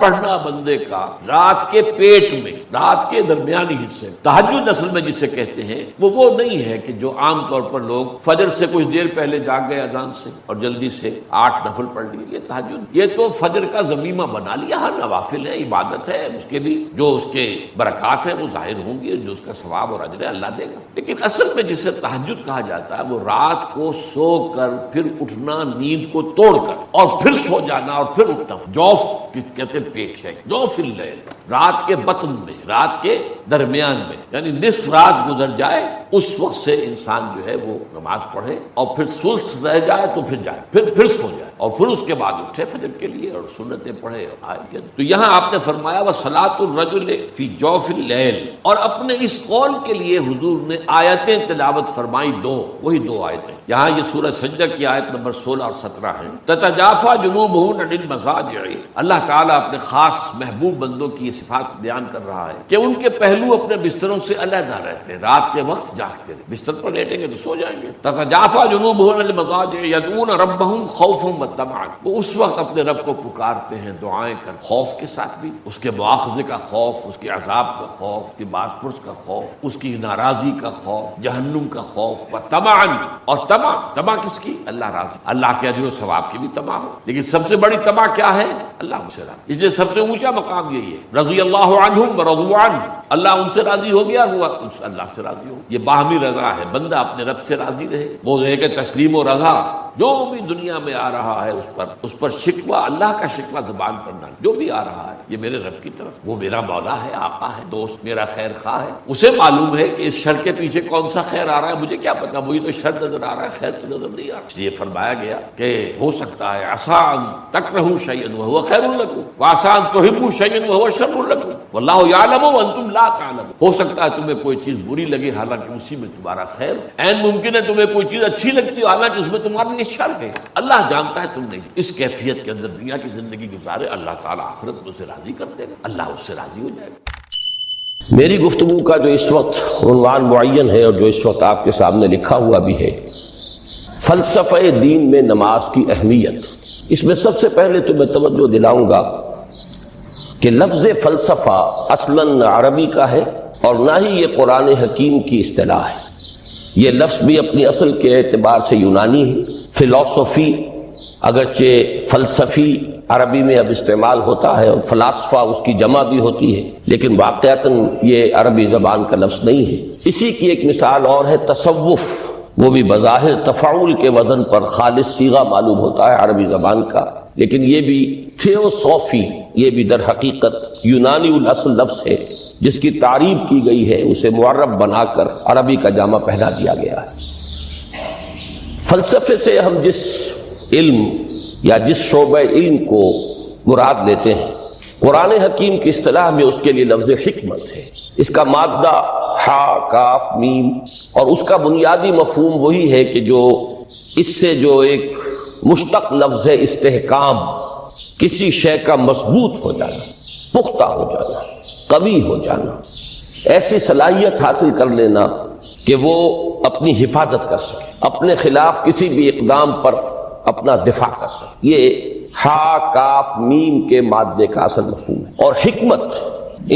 پڑھنا بندے کا رات کے پیٹ میں، رات کے درمیانی حصے میں، تہجد اصل میں جسے کہتے ہیں وہ نہیں ہے کہ جو عام طور پر لوگ فجر سے کچھ دیر پہلے جاگ گئے اذان سے اور جلدی سے 8 نفل پڑھ لیے، یہ تہجد یہ تو فجر کا ضمیمہ بنا لیا۔ ہر نوافل ہے، عبادت ہے، اس کے بھی جو اس کے برکات ہیں وہ ظاہر ہوں گی، جو اس کا ثواب اور اجر ہے اللہ دے گا۔ لیکن اصل میں جسے تہجد کہا جاتا ہے وہ رات کو سو کر پھر اٹھنا، نیند کو توڑ کر اور پھر سو جانا اور پھر اٹھنا، جوف کہتے پیٹ ہے، جوف اللیل، رات کے بطن میں، رات کے درمیان میں، یعنی نصف رات گزر جائے اس وقت سے انسان جو ہے وہ نماز پڑھے اور پھر ثلث رہ جائے تو پھر جائے، پھر سو جائے اور پھر اس کے بعد اٹھے فجر کے لیے اور سنتیں پڑھے اور آئے۔ تو یہاں آپ نے فرمایا وصلاۃ الرجل فی جوف اللیل، اور اپنے اس قول کے لیے حضور نے آیتیں تلاوت فرمائی، وہی دو آیتیں۔ یہاں یہ سورہ سجدہ کی آیت نمبر 16 اور 17 ہیں۔ تتجافی جنوبہم عن المضاجع، اللہ تعالیٰ اپنے خاص محبوب بندوں کی یہ صفات بیان کر رہا ہے کہ ان کے پہلو اپنے بستروں سے علیحدہ رہتے ہیں، رات کے وقت جاگتے ہیں، بستر پر لیٹیں گے تو سو جائیں گے۔ تتجافی جنوبہم عن المضاجع یدعون ربہم خوفا وطمعا، وہ اس وقت اپنے رب کو پکارتے ہیں دعائیں کر، خوف کے ساتھ بھی، اس کے مواخذے کا خوف، اس کے عذاب کا خوف، اس کی باز پرس کا خوف، اس کی ناراضی کا خوف، جہنم کا خوف، وطمعا، اور طمع کس کی؟ اللہ راضی، اللہ کے اجر و ثواب کی بھی طمع ہو۔ لیکن سب سے بڑی طمع کیا ہے؟ اللہ مجھ سے راضی، اس لیے سب سے اونچا مقام یہی ہے، رضی اللہ عنہم ورضوا عنہ، اللہ ان سے راضی ہو گیا، وہ اللہ سے راضی ہو۔ یہ باہمی رضا ہے، بندہ اپنے رب سے راضی رہے، وہ ہے کہ تسلیم و رضا، جو بھی دنیا میں آ رہا ہے اس پر شکوہ، اللہ کا شکوہ زبان پر نہ، جو بھی آ رہا ہے یہ میرے رب کی طرف، وہ میرا مولا ہے، آقا ہے، دوست، میرا خیر خواہ ہے، اسے معلوم ہے کہ اس شر کے پیچھے کون سا خیر آ رہا ہے، مجھے کیا پتا، مجھے تو شر نظر آ رہا ہے، خیر تو نظر نہیں آ رہا۔ یہ فرمایا گیا کہ ہو سکتا ہے عسیٰ ان تکرہوا شیئا وہو خیر لکم وعسیٰ ان تحبوا شیئا وہو شر لکم واللہ یعلم وانتم لا تعلمون، ہو سکتا ہے تمہیں کوئی چیز بری لگے حالانکہ اسی میں تمہارا خیر، عین ممکن ہے تمہیں کوئی چیز اچھی لگتی ہو حالانکہ اس میں تمہارا لیے شر ہے، اللہ جانتا ہے تم نہیں۔ اس کیفیت کے اندر دنیا کی زندگی گزارے، اللہ تعالیٰ آخرت میں اسے راضی کر دے گا، اللہ اس سے راضی ہو جائے گا۔ میری گفتگو کا جو اس وقت عنوان معین ہے اور جو اس وقت آپ کے سامنے لکھا ہوا بھی ہے، فلسفہ دین میں نماز کی اہمیت، اس میں سب سے پہلے تو میں توجہ دلاؤں گا کہ لفظ فلسفہ اصلاً عربی کا ہے اور نہ ہی یہ قرآن حکیم کی اصطلاح ہے۔ یہ لفظ بھی اپنی اصل کے اعتبار سے یونانی ہے۔ فلسفی اگرچہ فلسفی عربی میں اب استعمال ہوتا ہے اور فلاسفہ اس کی جمع بھی ہوتی ہے، لیکن واقعتاً یہ عربی زبان کا لفظ نہیں ہے۔ اسی کی ایک مثال اور ہے تصوف، وہ بھی بظاہر تفاعل کے وزن پر خالص صیغہ معلوم ہوتا ہے عربی زبان کا، لیکن یہ بھی تھیوسوفی، یہ بھی در حقیقت یونانی الاصل لفظ ہے جس کی تعریب کی گئی ہے، اسے معرب بنا کر عربی کا جامہ پہنا دیا گیا ہے۔ فلسفے سے ہم جس علم یا جس شعبہ علم کو مراد لیتے ہیں، قرآن حکیم کی اصطلاح میں اس کے لیے لفظ حکمت ہے۔ اس کا مادہ ہا، کاف، میم، اور اس کا بنیادی مفہوم وہی ہے کہ جو اس سے جو ایک مشتق لفظ ہے استحکام، کسی شے کا مضبوط ہو جانا، پختہ ہو جانا، قوی ہو جانا، ایسی صلاحیت حاصل کر لینا کہ وہ اپنی حفاظت کر سکے، اپنے خلاف کسی بھی اقدام پر اپنا دفاع کر سکے۔ یہ ہا، کاف، میم کے مادے کا اصل مفہوم ہے۔ اور حکمت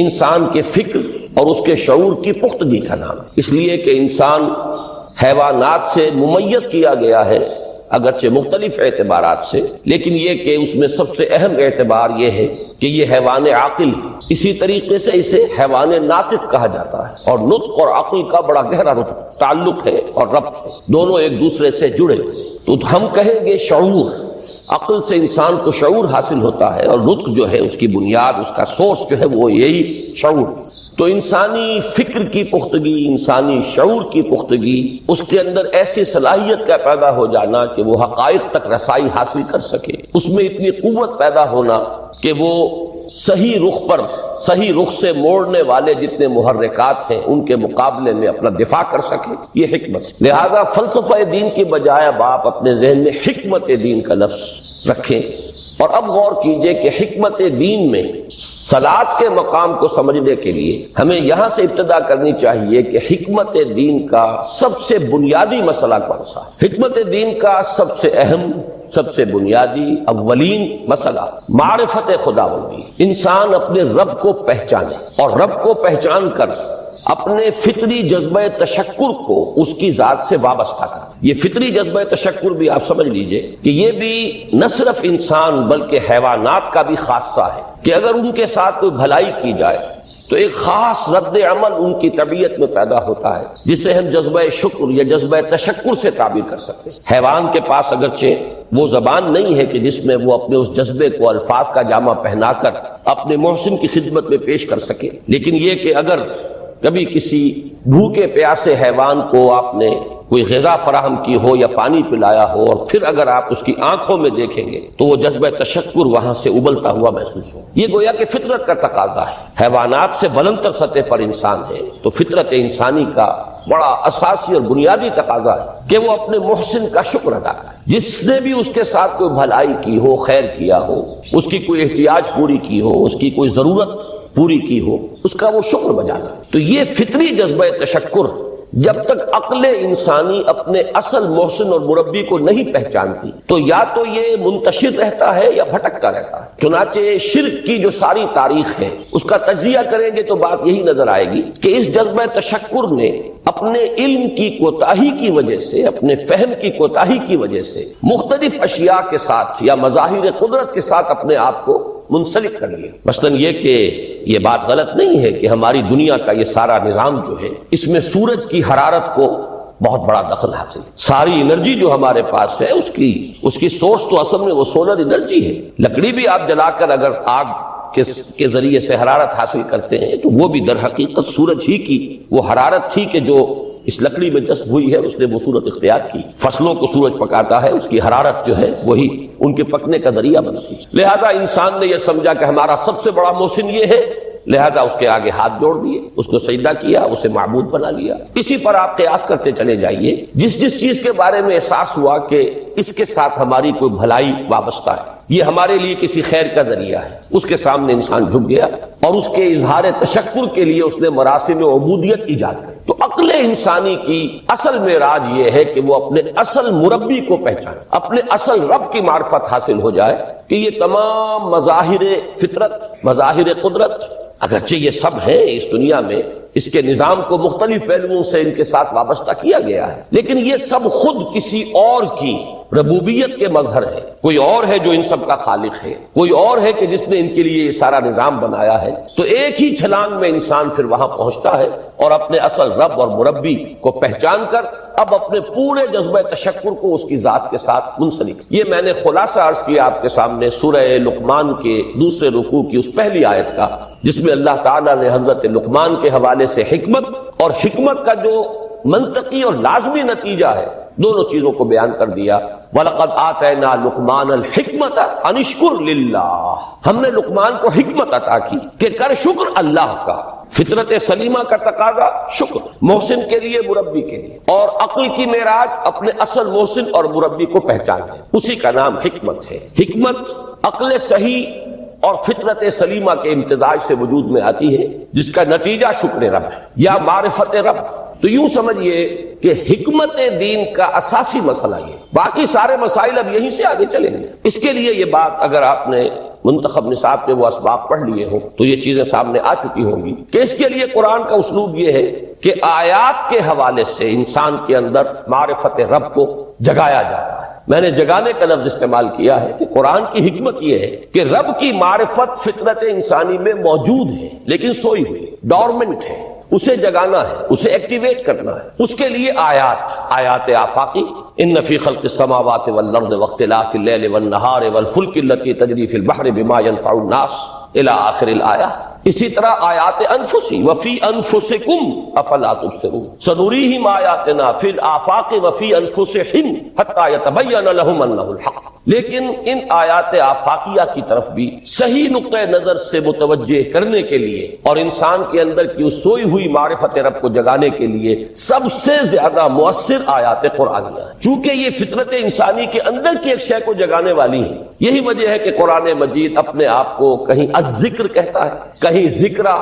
انسان کے فکر اور اس کے شعور کی پختگی کا نام ہے، اس لیے کہ انسان حیوانات سے ممیز کیا گیا ہے اگرچہ مختلف اعتبارات سے، لیکن یہ کہ اس میں سب سے اہم اعتبار یہ ہے کہ یہ حیوان عاقل ہے۔ اسی طریقے سے اسے حیوان ناطق کہا جاتا ہے، اور نطق اور عقل کا بڑا گہرا تعلق ہے اور ربط ہے، دونوں ایک دوسرے سے جڑے۔ تو ہم کہیں گے شعور، عقل سے انسان کو شعور حاصل ہوتا ہے، اور نطق جو ہے اس کی بنیاد، اس کا سورس جو ہے وہ یہی شعور۔ تو انسانی فکر کی پختگی، انسانی شعور کی پختگی، اس کے اندر ایسی صلاحیت کا پیدا ہو جانا کہ وہ حقائق تک رسائی حاصل کر سکے، اس میں اتنی قوت پیدا ہونا کہ وہ صحیح رخ پر، صحیح رخ سے موڑنے والے جتنے محرکات ہیں ان کے مقابلے میں اپنا دفاع کر سکے، یہ حکمت۔ لہذا فلسفہ دین کی بجائے اب آپ اپنے ذہن میں حکمت دین کا لفظ رکھیں، اور اب غور کیجئے کہ حکمت دین میں صلاۃ کے مقام کو سمجھنے کے لیے ہمیں یہاں سے ابتدا کرنی چاہیے کہ حکمت دین کا سب سے بنیادی مسئلہ کون سا ہے؟ حکمت دین کا سب سے اہم، سب سے بنیادی، اولین مسئلہ معرفت خداوندی، انسان اپنے رب کو پہچانے اور رب کو پہچان کر اپنے فطری جذبہ تشکر کو اس کی ذات سے وابستہ کر۔ یہ فطری جذبہ تشکر بھی آپ سمجھ لیجئے کہ یہ بھی نہ صرف انسان بلکہ حیوانات کا بھی خاصہ ہے کہ اگر ان کے ساتھ کوئی بھلائی کی جائے تو ایک خاص رد عمل ان کی طبیعت میں پیدا ہوتا ہے جسے ہم جذبہ شکر یا جذبہ تشکر سے تعبیر کر سکتے ہیں۔ حیوان کے پاس اگرچہ وہ زبان نہیں ہے کہ جس میں وہ اپنے اس جذبے کو الفاظ کا جامہ پہنا کر اپنے محسن کی خدمت میں پیش کر سکے، لیکن یہ کہ اگر کبھی کسی بھوکے پیاسے حیوان کو آپ نے کوئی غذا فراہم کی ہو یا پانی پلایا ہو اور پھر اگر آپ اس کی آنکھوں میں دیکھیں گے تو وہ جذبہ تشکر وہاں سے ابلتا ہوا محسوس ہو۔ یہ گویا کہ فطرت کا تقاضا ہے۔ حیوانات سے بلندتر سطح پر انسان ہے تو فطرت انسانی کا بڑا اساسی اور بنیادی تقاضا ہے کہ وہ اپنے محسن کا شکر ادا کرے۔ جس نے بھی اس کے ساتھ کوئی بھلائی کی ہو، خیر کیا ہو، اس کی کوئی احتیاج پوری کی ہو، اس کی کوئی ضرورت پوری کی ہو، اس کا وہ شکر بجانا۔ تو یہ فطری جذبہ تشکر جب تک عقل انسانی اپنے اصل محسن اور مربی کو نہیں پہچانتی تو یا تو یہ منتشر رہتا ہے یا بھٹکتا رہتا ہے۔ چنانچہ شرک کی جو ساری تاریخ ہے اس کا تجزیہ کریں گے تو بات یہی نظر آئے گی کہ اس جذبہ تشکر نے اپنے علم کی کوتاہی کی وجہ سے، اپنے فہم کی کوتاہی کی وجہ سے مختلف اشیاء کے ساتھ یا مظاہر قدرت کے ساتھ اپنے آپ کو منسلک کر لیا۔ مثلاً یہ کہ یہ بات غلط نہیں ہے کہ ہماری دنیا کا یہ سارا نظام جو ہے اس میں سورج کی حرارت کو بہت بڑا دخل حاصل ہے۔ ساری انرجی جو ہمارے پاس ہے اس کی سورس تو اصل میں وہ سولر انرجی ہے۔ لکڑی بھی آپ جلا کر اگر آگ کے ذریعے سے حرارت حاصل کرتے ہیں تو وہ بھی در حقیقت سورج ہی کی وہ حرارت تھی کہ جو اس لکڑی میں جذب ہوئی ہے، اس نے وہ صورت اختیار کی۔ فصلوں کو سورج پکاتا ہے، اس کی حرارت جو ہے وہی ان کے پکنے کا ذریعہ بنتی ہے۔ لہذا انسان نے یہ سمجھا کہ ہمارا سب سے بڑا محسن یہ ہے، لہذا اس کے آگے ہاتھ جوڑ دیے، اس کو سجدہ کیا، اسے معبود بنا لیا۔ اسی پر آپ قیاس کرتے چلے جائیے، جس چیز کے بارے میں احساس ہوا کہ اس کے ساتھ ہماری کوئی بھلائی وابستہ ہے، یہ ہمارے لیے کسی خیر کا ذریعہ ہے، اس کے سامنے انسان جھک گیا اور اس کے اظہار تشکر کے لیے اس نے مراسم عبودیت ایجاد کری۔ تو عقل انسانی کی اصل معراج یہ ہے کہ وہ اپنے اصل مربی کو پہچانے، اپنے اصل رب کی معرفت حاصل ہو جائے کہ یہ تمام مظاہر فطرت، مظاہر قدرت، اگرچہ یہ سب ہے اس دنیا میں، اس کے نظام کو مختلف پہلوؤں سے ان کے ساتھ وابستہ کیا گیا ہے، لیکن یہ سب خود کسی اور کی ربوبیت کے مظہر ہے۔ کوئی اور ہے جو ان سب کا خالق ہے، کوئی اور ہے کہ جس نے ان کے لیے یہ سارا نظام بنایا ہے۔ تو ایک ہی چھلانگ میں انسان پھر وہاں پہنچتا ہے اور اپنے اصل رب اور مربی کو پہچان کر اب اپنے پورے جذبہ تشکر کو اس کی ذات کے ساتھ منسلک۔ یہ میں نے خلاصہ عرض کیا آپ کے سامنے سورہ لقمان کے دوسرے رکوع کی اس پہلی آیت کا، جس میں اللہ تعالیٰ نے حضرت لقمان کے حوالے سے حکمت اور حکمت کا جو منطقی اور لازمی نتیجہ ہے دونوں چیزوں کو بیان کر دیا۔ وَلَقَدْ آتَيْنَا لُقْمَانَ الْحِكْمَةَ أَنِ اشْكُرْ لِلَّهِ، ہم نے لقمان کو حکمت عطا کی کہ کر شکر اللہ کا۔ فطرت سلیمہ کا تقاضا شکر، محسن کے لیے، مربی کے لیے، اور عقل کی معراج اپنے اصل محسن اور مربی کو پہچاننا، اسی کا نام حکمت ہے۔ حکمت عقل صحیح اور فطرت سلیمہ کے امتزاج سے وجود میں آتی ہے، جس کا نتیجہ شکر رب ہے یا معرفت رب۔ تو یوں سمجھئے کہ حکمت دین کا اساسی مسئلہ یہ، باقی سارے مسائل اب یہیں سے آگے چلیں گے۔ اس کے لیے یہ بات اگر آپ نے منتخب نصاب کے وہ اسباق پڑھ لیے ہوں تو یہ چیزیں سامنے آ چکی ہوں گی کہ اس کے لیے قرآن کا اسلوب یہ ہے کہ آیات کے حوالے سے انسان کے اندر معرفت رب کو جگایا جاتا ہے۔ میں نے جگانے کا لفظ استعمال کیا ہے کہ قرآن کی حکمت یہ ہے کہ رب کی معرفت فطرت انسانی میں موجود ہے لیکن سوئی ہوئی، ڈورمنٹ ہے، اسے جگانا ہے، اسے ایکٹیویٹ کرنا ہے۔ اس کے لیے آیات آفاقی، ان فی خلق السماوات والارض واختلاف اللیل والنہار والفلک التی تجری فی البحر بما ینفع الناس الی آخر الآیہ۔ اسی طرح آیات انفسی وفی انفسکم افلا تبصرون سنریہم آیاتنا فی الآفاق وفی انفسہم حتی یتبین لہم انہ الحق۔ لیکن ان آیات آفاقیہ کی طرف بھی صحیح نقطہ نظر سے متوجہ کرنے کے لیے اور انسان کے اندر کی اس سوئی ہوئی معرفت رب کو جگانے کے لیے سب سے زیادہ مؤثر آیات قرآنیہ ہیں، چونکہ یہ فطرت انسانی کے اندر کی ایک شے کو جگانے والی ہیں۔ یہی وجہ ہے کہ قرآن مجید اپنے آپ کو کہیں الذکر کہتا ہے، کہیں ذکرہ،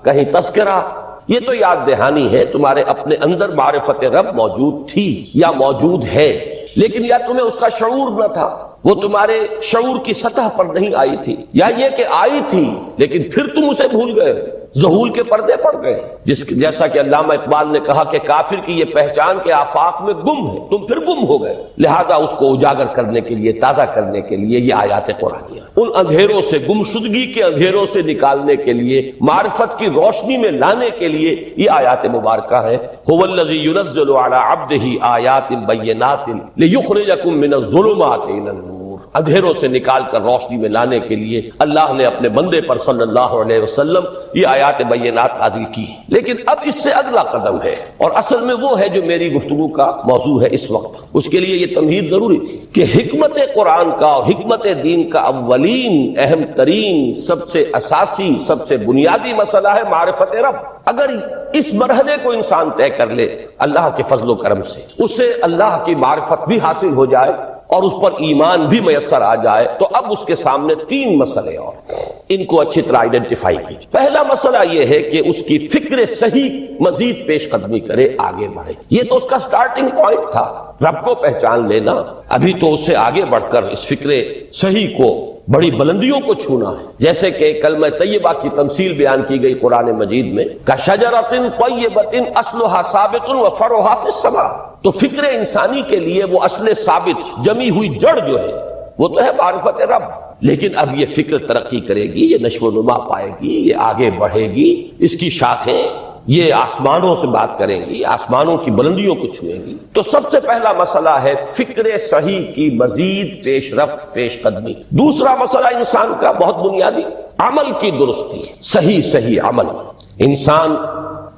کہیں تذکرہ۔ یہ تو یاد دہانی ہے، تمہارے اپنے اندر معرفت رب موجود تھی یا موجود ہے، لیکن یا تمہیں اس کا شعور نہ تھا، وہ تمہارے شعور کی سطح پر نہیں آئی تھی، یا یہ کہ آئی تھی لیکن پھر تم اسے بھول گئے، ظہور کے پردے پڑ گئے۔ جیسا کہ علامہ اقبال نے کہا کہ کافر کی یہ پہچان کے آفاق میں گم ہے، تم پھر گم ہو گئے، لہذا اس کو اجاگر کرنے کے لیے، تازہ کرنے کے لیے یہ آیات قرآنیہ، ان اندھیروں سے، گمشدگی کے اندھیروں سے نکالنے کے لیے، معرفت کی روشنی میں لانے کے لیے یہ آیات مبارکہ ہیں۔ هو الذی ينزل علی عبدہ آیات بینات لیخرجکم من الظلمات الی النور، اندھیروں سے نکال کر روشنی میں لانے کے لیے اللہ نے اپنے بندے پر صلی اللہ علیہ وسلم یہ آیات بینات نازل کی۔ لیکن اب اس سے اگلا قدم ہے، اور اصل میں وہ ہے جو میری گفتگو کا موضوع ہے اس وقت۔ اس کے لیے یہ تمہید ضروری تھی کہ حکمت قرآن کا اور حکمت دین کا اولین، اہم ترین، سب سے اساسی، سب سے بنیادی مسئلہ ہے معرفت رب۔ اگر اس مرحلے کو انسان طے کر لے اللہ کے فضل و کرم سے، اسے اللہ کی معرفت بھی حاصل ہو جائے اور اس پر ایمان بھی میسر آ جائے، تو اب اس کے سامنے تین مسئلے اور ان کو اچھی طرح آئیڈینٹیفائی کیجیے۔ پہلا مسئلہ یہ ہے کہ اس کی فکر صحیح مزید پیش قدمی کرے، آگے بڑھے۔ یہ تو اس کا سٹارٹنگ پوائنٹ تھا، رب کو پہچان لینا۔ ابھی تو اس سے آگے بڑھ کر اس فکر صحیح کو، بڑی بلندیوں کو چھونا ہے، جیسے کہ کلمہ طیبہ کی تمثیل بیان کی گئی قرآن مجید میں، کَشَجَرَةٍ طَیِّبَةٍ أَصْلُهَا ثَابِتٌ وَفَرْعُهَا فِي السَّمَاءِ۔ تو فکر انسانی کے لیے وہ اصل ثابت، جمی ہوئی جڑ جو ہے وہ تو ہے معرفت رب، لیکن اب یہ فکر ترقی کرے گی، یہ نشو و نما پائے گی، یہ آگے بڑھے گی، اس کی شاخیں یہ آسمانوں سے بات کریں گی، آسمانوں کی بلندیوں کو چھوئیں گی۔ تو سب سے پہلا مسئلہ ہے فکر صحیح کی مزید پیش رفت، پیش قدمی۔ دوسرا مسئلہ انسان کا بہت بنیادی، عمل کی درستی، صحیح عمل۔ انسان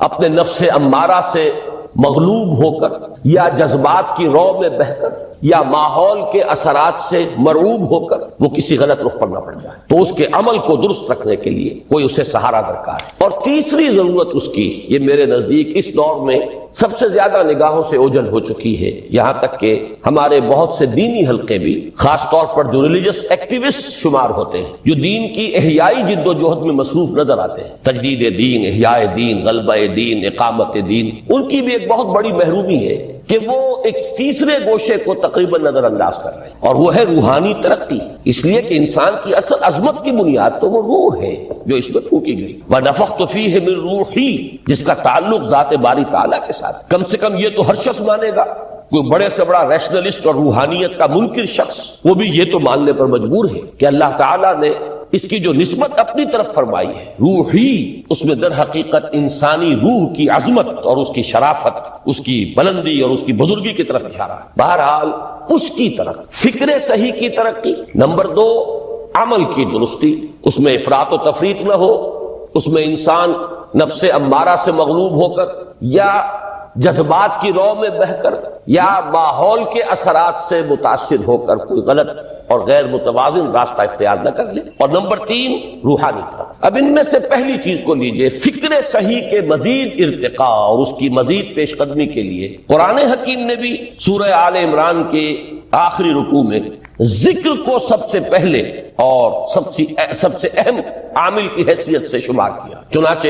اپنے نفس امارہ سے مغلوب ہو کر یا جذبات کی رو میں بہہ کر یا ماحول کے اثرات سے مرعوب ہو کر وہ کسی غلط رخ پر نہ پڑ جائے، تو اس کے عمل کو درست رکھنے کے لیے کوئی اسے سہارا درکار ہے۔ اور تیسری ضرورت اس کی، یہ میرے نزدیک اس دور میں سب سے زیادہ نگاہوں سے اوجھل ہو چکی ہے، یہاں تک کہ ہمارے بہت سے دینی حلقے بھی، خاص طور پر جو ریلیجس ایکٹیوسٹ شمار ہوتے ہیں، جو دین کی احیائی جد و جہد میں مصروف نظر آتے ہیں، تجدید دین، احیاء دین، غلبہ دین، اقامت دین، ان کی بھی ایک بہت بڑی محرومی ہے کہ وہ ایک تیسرے گوشے کو تقریباً نظر انداز کر رہے ہیں، اور وہ ہے روحانی ترقی۔ اس لیے کہ انسان کی اصل عظمت کی بنیاد تو وہ روح ہے جو اس میں پھونکی گئی، وَنَفَخْتُ فِيهِ مِن رُوحِي، جس کا تعلق ذات باری تعالیٰ کے ساتھ۔ کم سے کم یہ تو ہر شخص مانے گا، کوئی بڑے سے بڑا ریشنلسٹ اور روحانیت کا منکر شخص وہ بھی یہ تو ماننے پر مجبور ہے کہ اللہ تعالیٰ نے اس کی جو نسبت اپنی طرف فرمائی ہے روحی، اس میں در حقیقت انسانی روح کی عظمت اور اس کی شرافت، اس کی بلندی اور اس کی بزرگی کی طرف اشارہ ہے۔ بہرحال اس کی طرف فکر صحیح کی ترقی، نمبر 2 عمل کی درستی، اس میں افراط و تفریط نہ ہو، اس میں انسان نفس امارہ سے مغلوب ہو کر یا جذبات کی رو میں بہہ کر یا ماحول کے اثرات سے متاثر ہو کر کوئی غلط اور غیر متوازن راستہ اختیار نہ کر لے۔ اور نمبر 3 روحانی طرف۔ اب ان میں سے پہلی چیز کو لیجئے، فکر صحیح کے مزید ارتقاء اور اس کی مزید پیش قدمی کے لیے قرآن حکیم نے بھی سورہ آل عمران کے آخری رکوع میں ذکر کو سب سے پہلے اور سب سے اہم عامل کی حیثیت سے شمار کیا۔ چنانچہ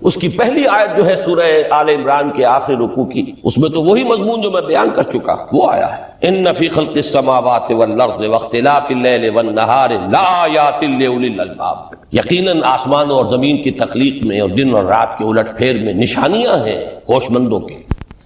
اس کی پہلی آیت جو ہے سورہ آل عمران کے آخری رکوع کی، اس میں تو وہی مضمون جو میں بیان کر چکا وہ آیا ہے، ان فی خلق السماوات والارض واختلاف اللیل والنہار لآیات لأولی الالباب، یقیناً آسمان اور زمین کی تخلیق میں اور دن اور رات کے الٹ پھیر میں نشانیاں ہیں ہوش مندوں کے۔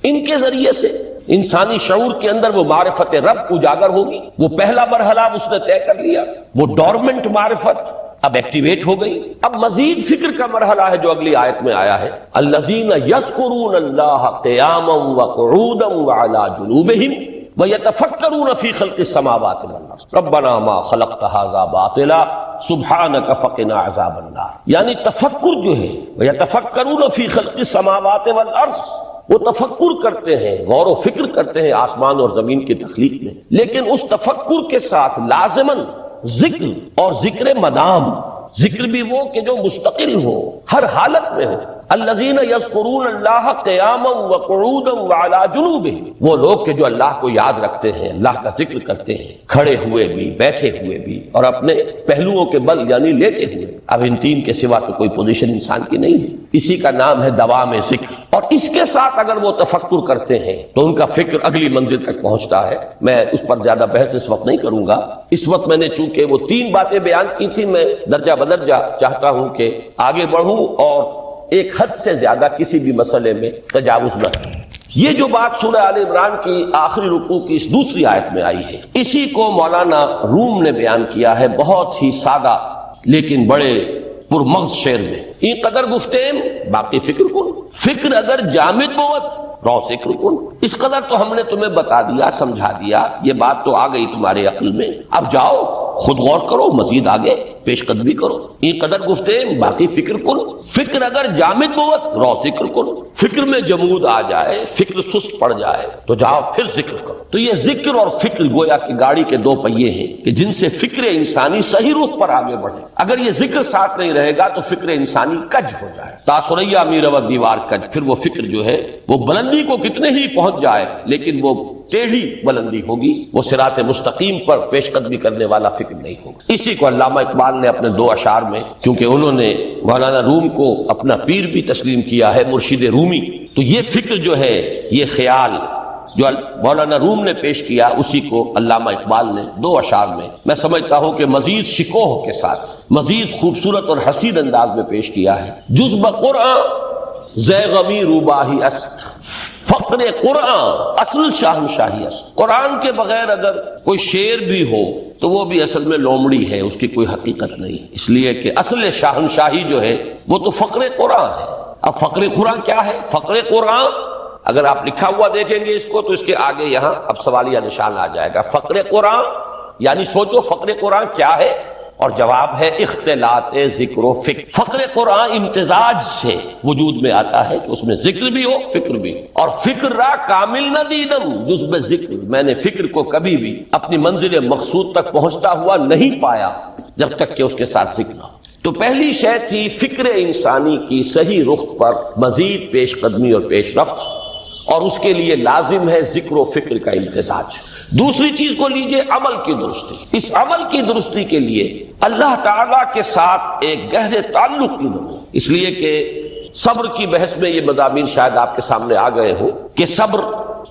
ان کے ذریعے سے انسانی شعور کے اندر وہ معرفت رب اجاگر ہوگی۔ وہ پہلا مرحلہ اس نے طے کر لیا، وہ ڈورمنٹ معرفت اب ایکٹیویٹ ہو گئی۔ اب مزید فکر کا مرحلہ ہے جو اگلی آیت میں آیا ہے، الذین یذکرون اللہ قیاما وقعودا وعلی جنوبہم ویتفکرون فی خلق السماوات والارض ربنا ما خلقت ھذا باطلا سبحانک فقنا عذاب النار۔ یعنی تفکر جو ہے، ویتفکرون فی خلق السماوات والارض، وہ تفکر کرتے ہیں، غور و فکر کرتے ہیں آسمان اور زمین کی تخلیق میں، لیکن اس تفکر کے ساتھ لازماً ذکر اور ذکر مدام، ذکر بھی وہ کہ جو مستقل ہو، ہر حالت میں ہو۔ الذین یذکرون اللہ قیاما وقعودا وعلی جنوبہم، وہ لوگ کہ جو اللہ کو یاد رکھتے ہیں، اللہ کا ذکر کرتے ہیں، کھڑے ہوئے بھی، بیٹھے ہوئے بھی، اور اپنے پہلوؤں کے بل یعنی لیٹے ہوئے۔ اب ان تین کے سوا تو کوئی پوزیشن انسان کی نہیں ہے، اسی کا نام ہے دوام ذکر۔ اور اس کے ساتھ اگر وہ تفکر کرتے ہیں تو ان کا فکر اگلی منزل تک پہنچتا ہے۔ میں اس پر زیادہ بحث اس وقت نہیں کروں گا، اس وقت میں نے چونکہ وہ تین باتیں بیان کی تھی، میں درجہ بدرجہ چاہتا ہوں کہ آگے بڑھوں اور ایک حد سے زیادہ کسی بھی مسئلے میں تجاوز نہ کریں۔ یہ جو بات سورہ آل عمران کی آخری رکوع کی اس دوسری آیت میں آئی ہے، اسی کو مولانا روم نے بیان کیا ہے بہت ہی سادہ لیکن بڑے پرمغز شعر میں۔ این قدر گفتیم باقی فکر کن، فکر اگر جامد بود رو ذکر کن۔ اس قدر تو ہم نے تمہیں بتا دیا، سمجھا دیا، یہ بات تو آ گئی تمہارے عقل میں، اب جاؤ خود غور کرو، مزید آگے پیش قدمی کرو۔ این قدر گفتیم باقی فکر کن، فکر اگر جامد بود رو ذکر کن۔ فکر میں جمود آ جائے، فکر سست پڑ جائے تو جاؤ پھر ذکر کرو۔ تو یہ ذکر اور فکر گویا کہ گاڑی کے دو پہیے ہیں کہ جن سے فکر انسانی صحیح رخ پر آگے بڑھے۔ اگر یہ ذکر ساتھ نہیں رہے گا تو فکر انسانی کج ہو جائے، تاثریا میر و دیوار کج، پھر وہ فکر جو ہے وہ بلندی کو کتنے ہی پہنچ جائے لیکن وہ ٹیڑھی بلندی ہوگی، وہ صراط مستقیم پر پیش قدمی کرنے والا فکر نہیں ہوگا۔ اسی کو علامہ اقبال نے اپنے دو اشعار میں، کیونکہ انہوں نے مولانا روم کو اپنا پیر بھی تسلیم کیا ہے، مرشد رومی، تو یہ فکر جو ہے، یہ خیال جو مولانا روم نے پیش کیا، اسی کو علامہ اقبال نے دو اشعار میں میں سمجھتا ہوں کہ مزید شکوہ کے ساتھ، مزید خوبصورت اور حسین انداز میں پیش کیا ہے۔ جز بقرآن زے غمی روباہی است، فقر قرآن اصل شاہنشاہی است۔ قرآن کے بغیر اگر کوئی شعر بھی ہو تو وہ بھی اصل میں لومڑی ہے، اس کی کوئی حقیقت نہیں، اس لیے کہ اصل شاہنشاہی جو ہے وہ تو فقر قرآن ہے۔ اب فقر قرآن کیا ہے؟ فقر قرآن اگر آپ لکھا ہوا دیکھیں گے اس کو تو اس کے آگے یہاں اب سوالیہ نشان آ جائے گا۔ فقر قرآن یعنی سوچو فقر قرآن کیا ہے، اور جواب ہے اختلاط ذکر و فکر۔ فقر قرآن امتزاج سے وجود میں آتا ہے کہ اس میں ذکر بھی ہو فکر بھی ہو۔ اور فکر را کامل نہ دیدم جز بے ذکر، میں نے فکر کو کبھی بھی اپنی منزل مقصود تک پہنچتا ہوا نہیں پایا جب تک کہ اس کے ساتھ ذکر نہ ہو۔ تو پہلی شے تھی فکر انسانی کی صحیح رخ پر مزید پیش قدمی اور پیش رفت، اور اس کے لیے لازم ہے ذکر و فکر کا امتزاج۔ دوسری چیز کو لیجئے عمل کی درستی۔ اس عمل کی درستی کے لیے اللہ تعالیٰ کے ساتھ ایک گہرے تعلق کی ضرورت، اس لیے کہ صبر کی بحث میں یہ مضامین شاید آپ کے سامنے آ گئے ہو کہ صبر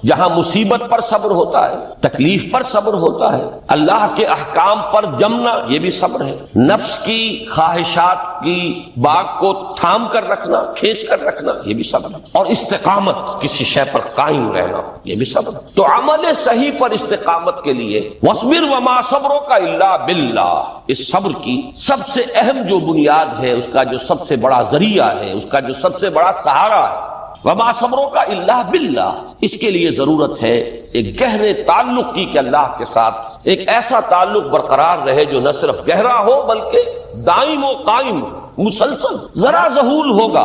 جہاں مصیبت پر صبر ہوتا ہے، تکلیف پر صبر ہوتا ہے، اللہ کے احکام پر جمنا یہ بھی صبر ہے، نفس کی خواہشات کی باغ کو تھام کر رکھنا، کھینچ کر رکھنا یہ بھی صبر ہے، اور استقامت کسی شے پر قائم رہنا یہ بھی صبر ہے۔ تو عمل صحیح پر استقامت کے لیے وَاصْبِرْ وَمَا صَبْرُكَ إِلَّا بِاللَّهِ، اس صبر کی سب سے اہم جو بنیاد ہے، اس کا جو سب سے بڑا ذریعہ ہے، اس کا جو سب سے بڑا سہارا ہے، وما صبرک الا باللہ، اس کے لیے ضرورت ہے ایک گہرے تعلق کی کہ اللہ کے ساتھ ایک ایسا تعلق برقرار رہے جو نہ صرف گہرا ہو بلکہ دائم و قائم مسلسل۔ ذرا ذہول ہوگا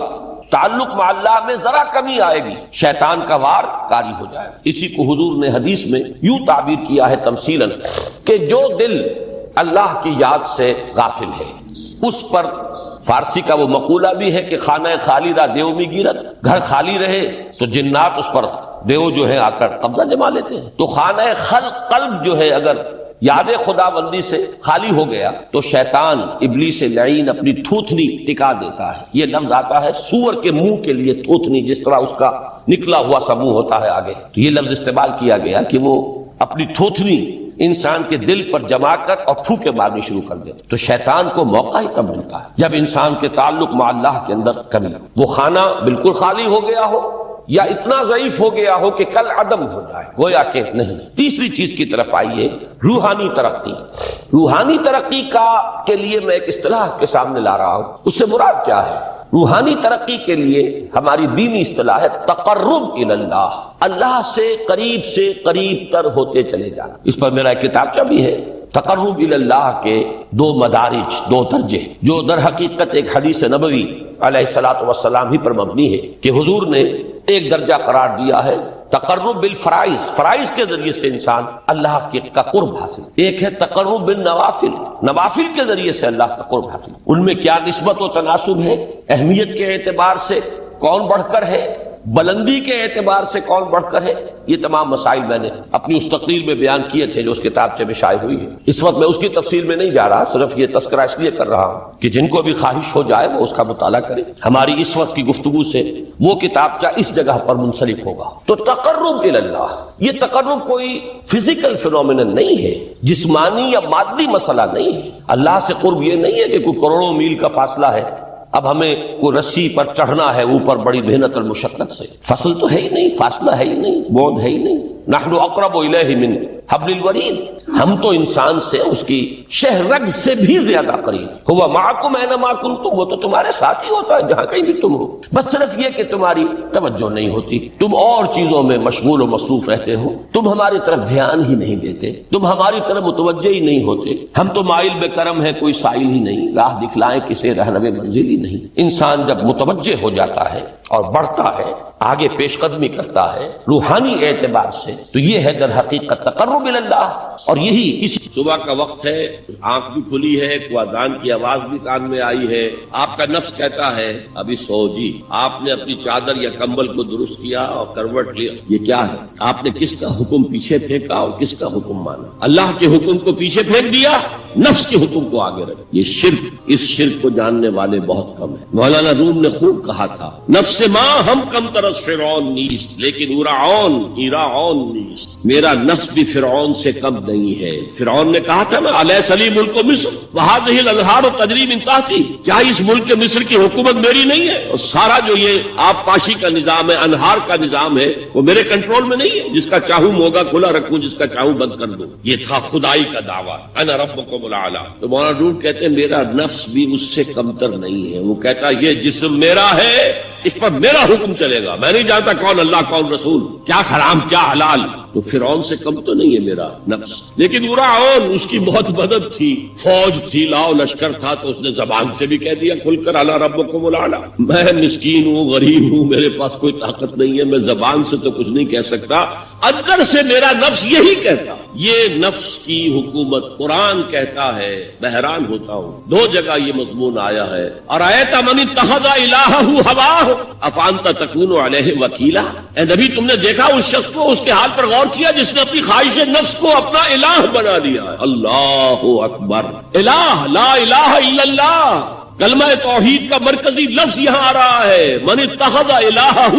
تعلق مع اللہ میں، ذرا کمی آئے گی شیطان کا وار کاری ہو جائے گا۔ اسی کو حضور نے حدیث میں یوں تعبیر کیا ہے تمثیلاً کہ جو دل اللہ کی یاد سے غافل ہے اس پر، فارسی کا وہ مقولہ بھی ہے کہ خانہ خالی را دیو میں گیرت، گھر خالی رہے تو جنات اس پر دیو جو ہے آ کر قبضہ جما لیتے ہیں۔ تو خانہ قلب جو ہے اگر یاد خدا بندی سے خالی ہو گیا تو شیطان ابلیس لعین اپنی تھوتنی ٹکا دیتا ہے۔ یہ لفظ آتا ہے سور کے منہ کے لیے تھوتنی، جس طرح اس کا نکلا ہوا سا منہ ہوتا ہے آگے، تو یہ لفظ استعمال کیا گیا کہ وہ اپنی تھوتنی انسان کے دل پر جما کر اور پھوکے مارنی شروع کر دیتے۔ تو شیطان کو موقع ہی تب ملتا ہے جب انسان کے تعلق مع اللہ کے اندر کمی ہو، وہ خانہ بالکل خالی ہو گیا ہو یا اتنا ضعیف ہو گیا ہو کہ کل عدم ہو جائے، گویا کہ نہیں۔ تیسری چیز کی طرف آئیے، روحانی ترقی۔ روحانی ترقی کے لیے میں ایک اصطلاح کے سامنے لا رہا ہوں، اس سے مراد کیا ہے؟ روحانی ترقی کے لیے ہماری دینی اصطلاح ہے تقرب الی اللہ، اللہ سے قریب تر ہوتے چلے جانا۔ اس پر میرا ایک کتابچہ بھی ہے، تقرب الی اللہ کے دو مدارج، دو درجے، جو در حقیقت ایک حدیث نبوی علیہ الصلوۃ والسلام ہی پر مبنی ہے کہ حضور نے ایک درجہ قرار دیا ہے تقرب بالفرائض، فرائض کے ذریعے سے انسان اللہ کا قرب حاصل، ایک ہے تقرب بالنوافل، نوافل کے ذریعے سے اللہ کا قرب حاصل۔ ان میں کیا نسبت و تناسب ہے؟ اہمیت کے اعتبار سے کون بڑھ کر ہے، بلندی کے اعتبار سے کون بڑھ کر ہے، یہ تمام مسائل میں نے اپنی اس تقریر میں بیان کیے تھے جو اس کتاب سے شائع ہوئی ہے۔ اس وقت میں اس کی تفصیل میں نہیں جا رہا، صرف یہ تذکرہ اس لیے کر رہا ہوں کہ جن کو بھی خواہش ہو جائے وہ اس کا مطالعہ کرے۔ ہماری اس وقت کی گفتگو سے وہ کتابچہ اس جگہ پر منسلک ہوگا۔ تو تقرب الی اللہ، یہ تقرب کوئی فزیکل فینومینن نہیں ہے، جسمانی یا مادی مسئلہ نہیں ہے۔ اللہ سے قرب یہ نہیں ہے کہ کوئی کروڑوں میل کا فاصلہ ہے، اب ہمیں کوئی رسی پر چڑھنا ہے اوپر بڑی محنت اور مشقت سے، فصل تو ہے ہی نہیں، فاصلہ ہے ہی نہیں، بوند ہے ہی نہیں۔ نحن اقرب الیہ من حبل الورید، ہم تو انسان سے اس کی شہ رگ سے بھی زیادہ قریب۔ هو معکم اینما کنتم، وہ تو تمہارے ساتھ ہی ہوتا ہے جہاں کہیں بھی تم ہو، بس صرف یہ کہ تمہاری توجہ نہیں ہوتی، تم اور چیزوں میں مشغول و مصروف رہتے ہو، تم ہماری طرف دھیان ہی نہیں دیتے، تم ہماری طرف متوجہ ہی نہیں ہوتے۔ ہم تو مائل بے کرم ہے، کوئی سائل ہی نہیں، راہ دکھلائیں کسے رہنو منزل ہی نہیں۔ انسان جب متوجہ ہو جاتا ہے اور بڑھتا ہے، آگے پیش قدمی کرتا ہے روحانی اعتبار سے، تو یہ ہے در حقیقت تقرب اللہ۔ اور یہی اسی صبح کا وقت ہے، آنکھ بھی کھلی ہے، کوئی اذان کی آواز بھی کان میں آئی ہے، آپ کا نفس کہتا ہے ابھی سو جی، آپ نے اپنی چادر یا کمبل کو درست کیا اور کروٹ لیا، یہ کیا ہے؟ آپ نے کس کا حکم پیچھے پھینکا اور کس کا حکم مانا؟ اللہ کے حکم کو پیچھے پھینک دیا، نفس کے حکم کو آگے رکھ۔ یہ شرک، اس شرک کو جاننے والے بہت کم ہیں۔ مولانا روم نے خوب کہا تھا، نفس ماں ہم کم ترس فرعون نیست لیکن ایراعون نیست، میرا نفس بھی فرعون سے کم نہیں ہے۔ فرعون نے کہا تھا نا الیس لی ملک مصر وہذہ الانہار تجری من تحتی، کیا اس ملک مصر کی حکومت میری نہیں ہے؟ اور سارا جو یہ آب پاشی کا نظام ہے، انہار کا نظام ہے، وہ میرے کنٹرول میں نہیں ہے، جس کا چاہوں موگا کھلا رکھوں، جس کا چاہوں بند کر دوں۔ یہ تھا خدائی کا دعویٰ، انا ربکم الاعلی۔ تو مولانا روم کہتے ہیں میرا نفس بھی اس سے کمتر نہیں ہے، وہ کہتا یہ جسم میرا ہے، اس پر میرا حکم چلے گا، میں نہیں جانتا کون اللہ کون رسول، کیا حرام کیا حلال۔ تو فرعون سے کم تو نہیں ہے میرا نفس، لیکن ایراعون اس کی بہت مدد تھی، فوج تھی، لاؤ لشکر تھا، تو اس نے زبان سے بھی کہہ دیا کھل کر الا ربکم الاعلی۔ میں مسکین ہوں، غریب ہوں، میرے پاس کوئی طاقت نہیں ہے، میں زبان سے تو کچھ نہیں کہہ سکتا، اندر سے میرا نفس یہی کہتا۔ یہ نفس کی حکومت قرآن کہتا ہے، میں حیران ہوتا ہوں، دو جگہ یہ مضمون آیا ہے، ارأیت من اتخذ الہہ ہواہ افانت تکون علیہ وکیلا۔ اے نبی تم نے دیکھا اس شخص کو، اس کے حال پر غور کیا جس نے اپنی خواہش نفس کو اپنا الہ بنا لیا ہے۔ اللہ اکبر، الہ لا الہ الا اللہ، کلمہ توحید کا مرکزی لفظ یہاں آ رہا ہے، من اتخذ الہہ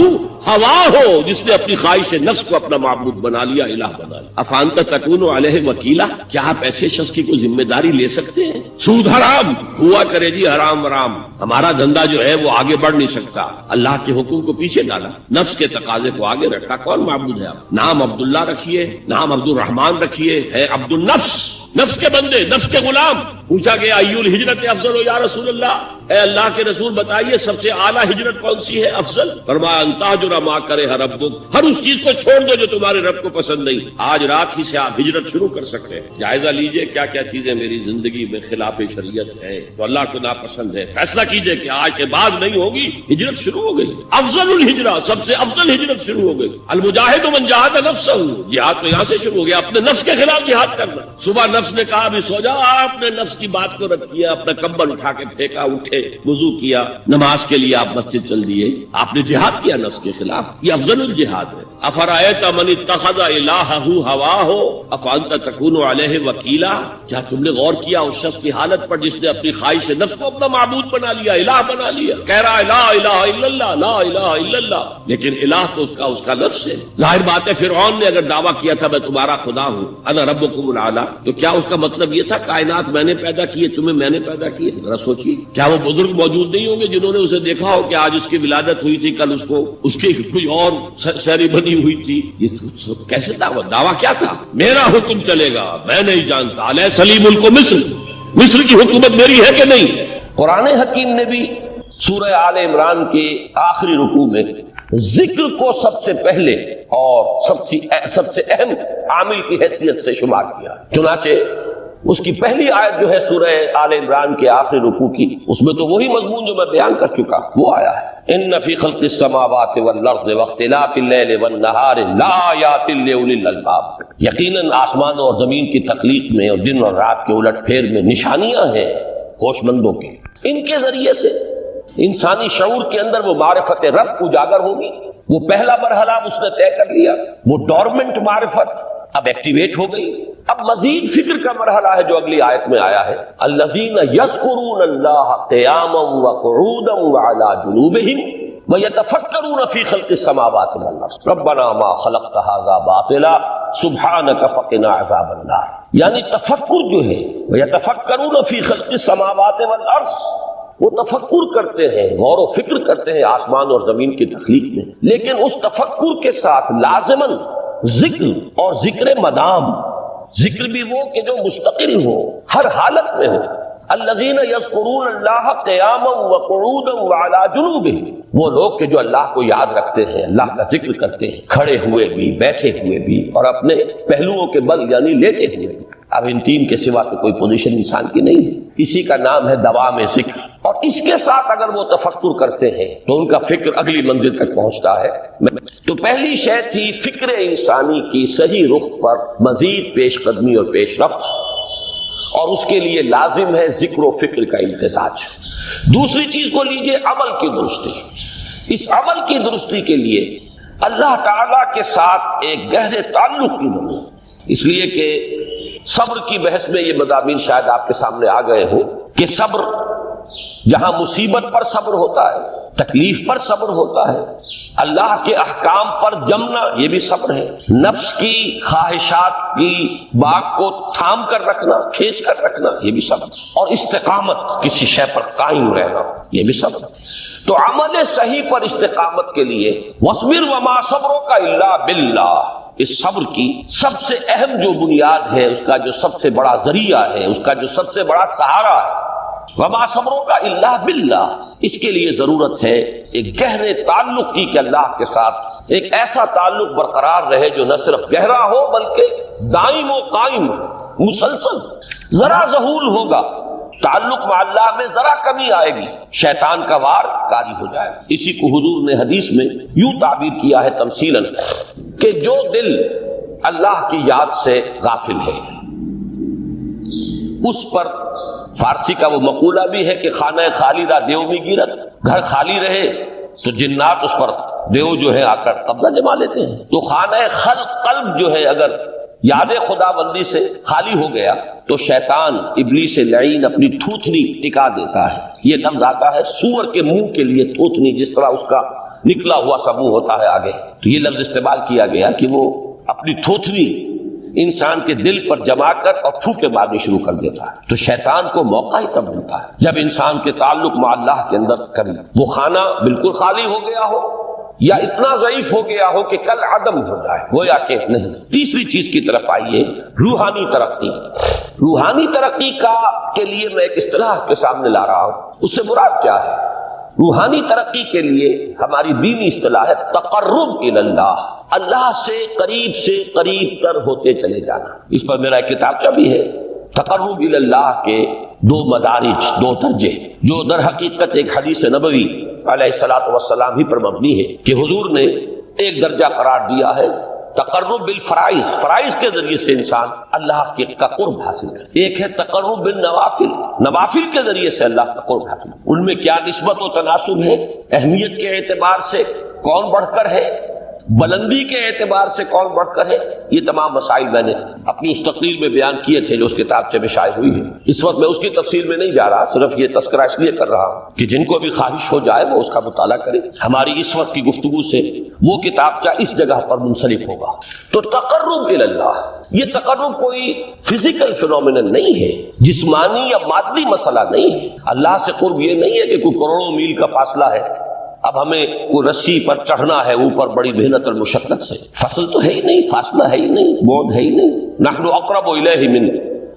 ہواہ، جس نے اپنی خواہش نفس کو اپنا معبود بنا لیا، الہ بنا لیا۔ افانت تکون علیہ وکیلا، کیا آپ ایسے شخص کی کوئی ذمہ داری لے سکتے ہیں؟ سود حرام ہوا کرے جی، حرام حرام، ہمارا دھندا جو ہے وہ آگے بڑھ نہیں سکتا، اللہ کے حکم کو پیچھے ڈالا، نفس کے تقاضے کو آگے رکھا۔ کون معبود ہے آپ؟ نام عبداللہ رکھیے، نام عبد الرحمان رکھیے، ہے عبد النفس، نفس کے بندے، نفس کے غلام۔ پوچھا گیا ایو الہجرت افضل یا رسول اللہ، اے اللہ کے رسول بتائیے سب سے اعلیٰ ہجرت کون سی ہے، افضل؟ فرمایا ان تہجر ما کرہ ربک، ہر اس چیز کو چھوڑ دو جو تمہارے رب کو پسند نہیں۔ آج رات ہی سے آپ ہجرت شروع کر سکتے ہیں، جائزہ لیجئے کیا کیا چیزیں میری زندگی میں خلاف شریعت ہے، تو اللہ کو ناپسند ہے، فیصلہ کیجئے کہ آج کے بعد نہیں ہوگی، ہجرت شروع ہو گئی۔ افضل الہجرہ، سب سے افضل ہجرت شروع ہو گئی۔ المجاہد من جاہد نفسہ، جہاد تو یہاں سے شروع ہو گیا، اپنے نفس کے خلاف جہاد کرنا۔ صبح نفس نے کہا ابھی سو جاؤ، آپ نے نفس کی بات کو رد کیا، اپنا کمبل اٹھا کے پھینکا، اٹھے، وضو کیا، نماز کے لیے آپ مسجد چل دیے، آپ نے جہاد کیا نفس کے خلاف، یہ افضل الجہاد ہے۔ افرأیت من اتخذ الہہ ہواہ افانت تکون علیہ وکیلا، کیا تم نے غور کیا اس شخص کی حالت پر جس نے اپنی خواہش نفس کو اپنا معبود بنا لیا، الہ بنا لیا، کہہ رہا ہے لا الہ الا اللہ، لا الہ الا اللہ، لیکن الہ تو اس کا نفس ہے۔ ظاہر بات ہے فرعون نے اگر دعویٰ کیا تھا میں تمہارا خدا ہوں، انا ربکم الاعلی، تو کیا اس کا مطلب یہ تھا کائنات میں نے پیدا کی ہے، تمہیں میں نے پیدا کی ہے؟ ذرا سوچیے، کیا وہ بزرگ موجود نہیں ہوں گے جنہوں نے اسے دیکھا ہو کہ آج اس کی ولادت ہوئی تھی، کل اس کی کوئی اور سیری بنی ہوئی تھی؟ یہ کیسے دعویٰ کیا تھا؟ میرا حکم چلے گا، میں نہیں جانتا، الیس لی ملک مصر، مصر کی حکومت میری ہے کہ نہیں؟ قرآن حکیم نے بھی سورہ آل عمران کے آخری رکوع میں ذکر کو سب سے پہلے اور سب سے اہم عامل کی حیثیت سے شمار کیا۔ چنانچہ اس کی پہلی آیت جو ہے سورہ آل عمران کے آخری رکوع کی، اس میں تو وہی مضمون جو میں بیان کر چکا وہ آیا ہے، ان فی خلق السماوات والارض واختلاف اللیل والنہار لآیات لأولی الالباب، یقیناً آسمان اور زمین کی تخلیق میں اور دن اور رات کے الٹ پھیر میں نشانیاں ہیں ہوش مندوں کی۔ ان کے ذریعے سے انسانی شعور کے اندر وہ معرفت رب اجاگر ہوگی۔ وہ پہلا مرحلہ اس نے طے کر لیا، وہ ڈورمنٹ معرفت اب ایکٹیویٹ ہو گئی۔ اب مزید فکر کا مرحلہ ہے جو اگلی آیت میں آیا ہے، الذین یذکرون اللہ قیاما وقعودا وعلی جنوبہم ویتفکرون فی خلق السماوات والارض ربنا ما خلقت ھذا باطلا سبحانک فقنا عذاب النار۔ یعنی تفکر جو ہے، ویتفکرون فی خلق السماوات والارض، وہ تفکر کرتے ہیں، غور و فکر کرتے ہیں آسمان اور زمین کی تخلیق میں، لیکن اس تفکر کے ساتھ لازماً ذکر اور ذکر مدام، ذکر بھی وہ کہ جو مستقل ہو، ہر حالت میں ہو۔ الذین یذکرون اللہ قیاما وقعودا وعلی جنوبہم، وہ لوگ کہ جو اللہ کو یاد رکھتے ہیں، اللہ کا ذکر کرتے ہیں، کھڑے ہوئے بھی، بیٹھے ہوئے بھی، اور اپنے پہلوؤں کے بل یعنی لیٹے ہوئے بھی۔ اب ان تین کے سوا تو کوئی پوزیشن انسان کی نہیں ہے، اسی کا نام ہے دوام ذکر۔ اور اس کے ساتھ اگر وہ تفکر کرتے ہیں تو ان کا فکر اگلی منزل تک پہنچتا ہے۔ تو پہلی شے تھی فکر انسانی کی صحیح رخ پر مزید پیش قدمی اور پیش رفت، اور اس کے لیے لازم ہے ذکر و فکر کا امتزاج۔ دوسری چیز کو لیجئے عمل کی درستی۔ اس عمل کی درستی کے لیے اللہ تعالی کے ساتھ ایک گہرے تعلق کی ضرورت، اس لیے کہ صبر کی بحث میں یہ مضامین شاید آپ کے سامنے آ گئے ہو کہ صبر، جہاں مصیبت پر صبر ہوتا ہے، تکلیف پر صبر ہوتا ہے، اللہ کے احکام پر جمنا یہ بھی صبر ہے، نفس کی خواہشات کی باغ کو تھام کر رکھنا، کھینچ کر رکھنا یہ بھی صبر، اور استقامت کسی شے پر قائم رہنا یہ بھی صبر۔ تو عمل صحیح پر استقامت کے لیے وَاصْبِرْ وَمَا صَبْرُكَ إِلَّا بِاللَّهِ، اس صبر کی سب سے اہم جو بنیاد ہے، اس کا جو سب سے بڑا ذریعہ ہے، اس کا جو سب سے بڑا سہارا ہے، وما صبرک الا باللہ، اس کے لیے ضرورت ہے ایک گہرے تعلق کی کہ اللہ کے ساتھ ایک ایسا تعلق برقرار رہے جو نہ صرف گہرا ہو بلکہ دائم و قائم، مسلسل۔ ذرا ظہول ہوگا تعلق مع اللہ میں، ذرا کمی آئے گی، شیطان کا وار کاری ہو جائے گا۔ اسی کو حضور نے حدیث میں یوں تعبیر کیا ہے تمثیلاً کہ جو دل اللہ کی یاد سے غافل ہے اس پر، فارسی کا وہ مقولہ بھی ہے کہ خانہ خالی را دیو میں گیرت، گھر خالی رہے تو جنات اس پر دیو جو ہے آ کر قبضہ جما لیتے ہیں۔ تو خانہ قلب جو ہے اگر یاد خدا بندی سے خالی ہو گیا تو شیطان ابلیس لعین اپنی تھوتنی ٹکا دیتا ہے۔ یہ لفظ آتا ہے سور کے منہ کے لیے تھوتنی، جس طرح اس کا نکلا ہوا سا منہ ہوتا ہے آگے، تو یہ لفظ استعمال کیا گیا کہ وہ اپنی تھوتنی انسان کے دل پر جما کر اور پھوکے مارنی شروع کر دیتا ہے۔ تو شیطان کو موقع ہی تب ملتا ہے جب انسان کے تعلق مع اللہ کے اندر کبھی وہ خانہ بالکل خالی ہو گیا ہو یا اتنا ضعیف ہو گیا ہو کہ کل عدم ہو جائے، گویا کہ نہیں۔ تیسری چیز کی طرف آئیے، روحانی ترقی۔ روحانی ترقی کے لیے میں ایک اصطلاح کے سامنے لا رہا ہوں، اس سے مراد کیا ہے؟ روحانی ترقی کے لیے ہماری دینی اصطلاح ہے تقرب الی اللہ، اللہ سے قریب تر ہوتے چلے جانا۔ اس پر میرا ایک کتابچہ بھی ہے، تقرب الی اللہ کے دو مدارج، دو درجے، جو در حقیقت ایک حدیث نبوی علیہ الصلوۃ والسلام ہی پر مبنی ہے کہ حضور نے ایک درجہ قرار دیا ہے تقرب بالفرائض، فرائض کے ذریعے سے انسان اللہ کا قرب حاصل کرے۔ ایک ہے تقرب بالنوافل، نوافل کے ذریعے سے اللہ کا قرب حاصل کرے۔ ان میں کیا نسبت و تناسب ہے، اہمیت کے اعتبار سے کون بڑھ کر ہے، بلندی کے اعتبار سے کون بڑھ کر ہے، یہ تمام مسائل میں نے اپنی اس تقریر میں بیان کیے تھے جو اس کتابچے میں شائع ہوئی ہے۔ اس وقت میں اس کی تفصیل میں نہیں جا رہا، صرف یہ تذکرہ اس لیے کر رہا ہوں کہ جن کو بھی خواہش ہو جائے وہ اس کا مطالعہ کرے۔ ہماری اس وقت کی گفتگو سے وہ کتابچہ اس جگہ پر منسلک ہوگا۔ تو تقرب الی اللہ، یہ تقرب کوئی فزیکل فینومینل نہیں ہے، جسمانی یا مادی مسئلہ نہیں ہے۔ اللہ سے قرب یہ نہیں ہے کہ کوئی کروڑوں میل کا فاصلہ ہے، اب ہمیں کوئی رسی پر چڑھنا ہے اوپر بڑی محنت اور مشقت سے، فصل تو ہے ہی نہیں، فاصلہ ہے ہی نہیں، بعد ہے ہی نہیں۔ نحن اقرب الیہ من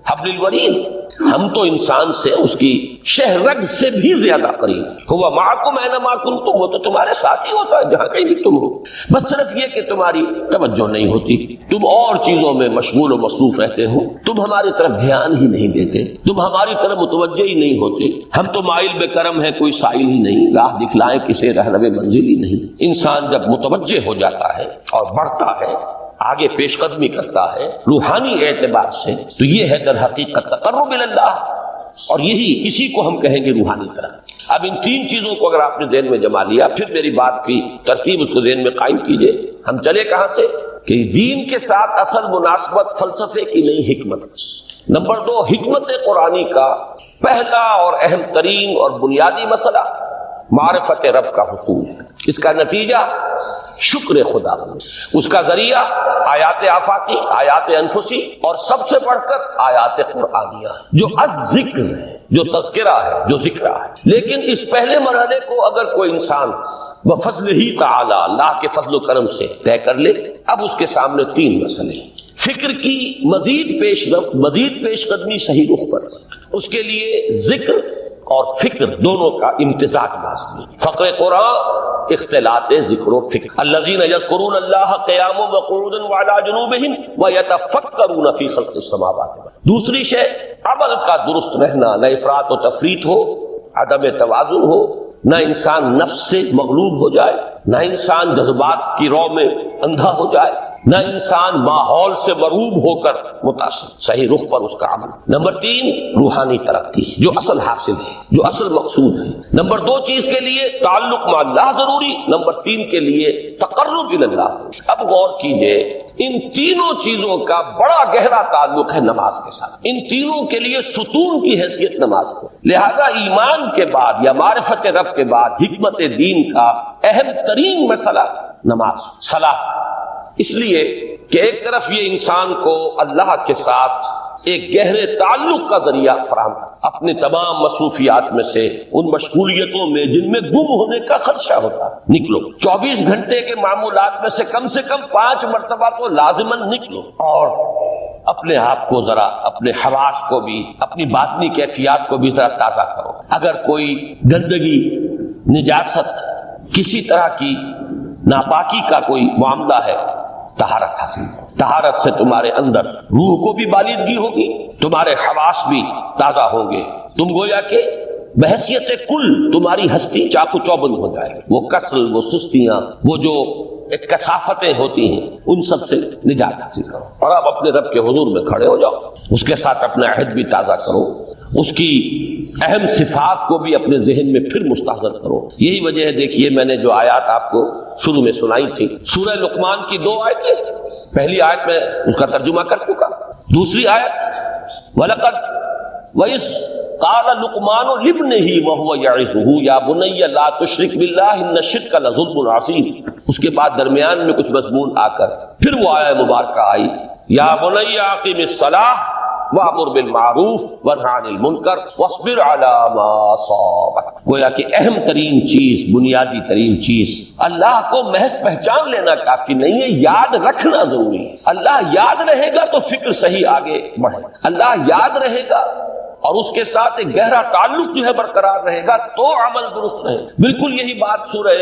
حبل الورید، ہم تو انسان سے اس کی شہرگ سے بھی زیادہ قریب، ہوا معکم اینما کنتم، وہ تو تمہارے ساتھ ہی ہوتا ہے جہاں کہیں بھی تم ہو، بس صرف یہ کہ تمہاری توجہ نہیں ہوتی، تم اور چیزوں میں مشغول و مصروف رہتے ہو، تم ہماری طرف دھیان ہی نہیں دیتے، تم ہماری طرف متوجہ ہی نہیں ہوتے، ہم تو مائل بے کرم ہے، کوئی سائل ہی نہیں، راہ دکھلائیں کسے رہنم منزل ہی نہیں۔ انسان جب متوجہ ہو جاتا ہے اور بڑھتا ہے، آگے پیش قدمی کرتا ہے روحانی اعتبار سے، تو یہ ہے در حقیقت تقرب اللہ، اور یہی اسی کو ہم کہیں گے روحانی طرح۔ اب ان تین چیزوں کو اگر آپ نے ذہن میں جما لیا، پھر میری بات کی ترتیب اس کو ذہن میں قائم کیجئے۔ ہم چلے کہاں سے کہ دین کے ساتھ اصل مناسبت فلسفے کی نہیں، حکمت۔ نمبر 2، حکمت قرآنی کا پہلا اور اہم ترین اور بنیادی مسئلہ معرفت رب کا حصول ہے، اس کا نتیجہ شکر خدا، اس کا ذریعہ آیات آفاقی، آیات انفسی، اور سب سے بڑھ کر آیات قرآنیہ جو الذکر ہے، جو تذکرہ ہے، جو ذکر ہے۔ لیکن اس پہلے مرحلے کو اگر کوئی انسان بفضل ہی تعالی، اللہ کے فضل و کرم سے طے کر لے، اب اس کے سامنے تین مسئلے، فکر کی مزید پیش رفت، مزید پیش قدمی صحیح رخ پر، اس کے لیے ذکر اور فکر دونوں کا امتزاج لازمی۔ فقر قرآن اختلاط ذکر و فکر، الذین یذکرون اللہ قیاما وقعودا وعلی جنوبہم ویتفکرون فی خلق السماوات۔ دوسری شے عمل کا درست رہنا، نہ افراط و تفریط ہو، عدم توازن ہو، نہ انسان نفس سے مغلوب ہو جائے، نہ انسان جذبات کی رو میں اندھا ہو جائے، نہ انسان ماحول سے مرعوب ہو کر متاثر، صحیح رخ پر اس کا عمل۔ نمبر 3، روحانی ترقی جو اصل حاصل ہے، جو اصل مقصود ہے۔ نمبر 2 چیز کے لیے تعلق مع اللہ ضروری، نمبر 3 کے لیے تقرب الی اللہ۔ اب غور کیجئے، ان تینوں چیزوں کا بڑا گہرا تعلق ہے نماز کے ساتھ، ان تینوں کے لیے ستون کی حیثیت نماز کو، لہذا ایمان کے بعد یا معرفت رب کے بعد حکمت دین کا اہم ترین مسئلہ نماز، صلاۃ، اس لیے کہ ایک طرف یہ انسان کو اللہ کے ساتھ ایک گہرے تعلق کا ذریعہ فراہم کرتا، اپنے تمام مصروفیات میں سے، ان مشغولیتوں میں جن میں گم ہونے کا خدشہ ہوتا ہے، نکلو 24 گھنٹے کے معمولات میں سے کم 5 مرتبہ تو لازماً نکلو، اور اپنے آپ کو ذرا، اپنے حواس کو بھی، اپنی باطنی کیفیات کو بھی ذرا تازہ کرو۔ اگر کوئی گندگی، نجاست، کسی طرح کی ناپاکی کا کوئی معاملہ ہے، طہارت حاصل کرو۔ طہارت سے تمہارے اندر روح کو بھی بالیدگی ہوگی، تمہارے حواس بھی تازہ ہوں گے، تم گویا کہ بحیثیت کل تمہاری ہستی چاقو چوبند ہو جائے گی، وہ کسل، وہ سستیاں، وہ جو ایک کثافتیں ہوتی ہیں، ان سب سے نجات حاصل کرو، اور اب اپنے رب کے حضور میں کھڑے ہو جاؤ، اس کے ساتھ اپنا عہد بھی تازہ کرو، اس کی اہم صفات کو بھی اپنے ذہن میں پھر مستحضر کرو۔ یہی وجہ ہے، دیکھیے میں نے جو آیات آپ کو شروع میں سنائی تھی، سورہ لقمان کی 2 آیتیں، پہلی آیت میں اس کا ترجمہ کر چکا، دوسری آیت وَلَقَدْ وَإِذْ قَالَ لُقْمَانُ لِابْنِهِ وَهُوَ يَعِظُهُ يَا بُنَيَّ لَا تُشْرِكْ بِاللَّهِ إِنَّ الشِّرْكَ لَظُلْمٌ عَظِيمٌ۔ اس کے بعد درمیان میں کچھ مضمون آ کر پھر وہ آیہ مبارکہ آئی، یا بنی اقم الصلاۃ وامر بالمعروف وانہ عن المنکر واصبر علی ما اصابک۔ گویا کہ اہم ترین چیز، بنیادی ترین چیز، اللہ کو محض پہچان لینا کافی نہیں ہے، یاد رکھنا ضروری ہے۔ اللہ یاد رہے گا تو فکر صحیح آگے بڑھے، اللہ یاد رہے گا اور اس کے ساتھ ایک گہرا تعلق جو ہے برقرار رہے گا تو عمل درست رہے۔ بالکل یہی بات سورہ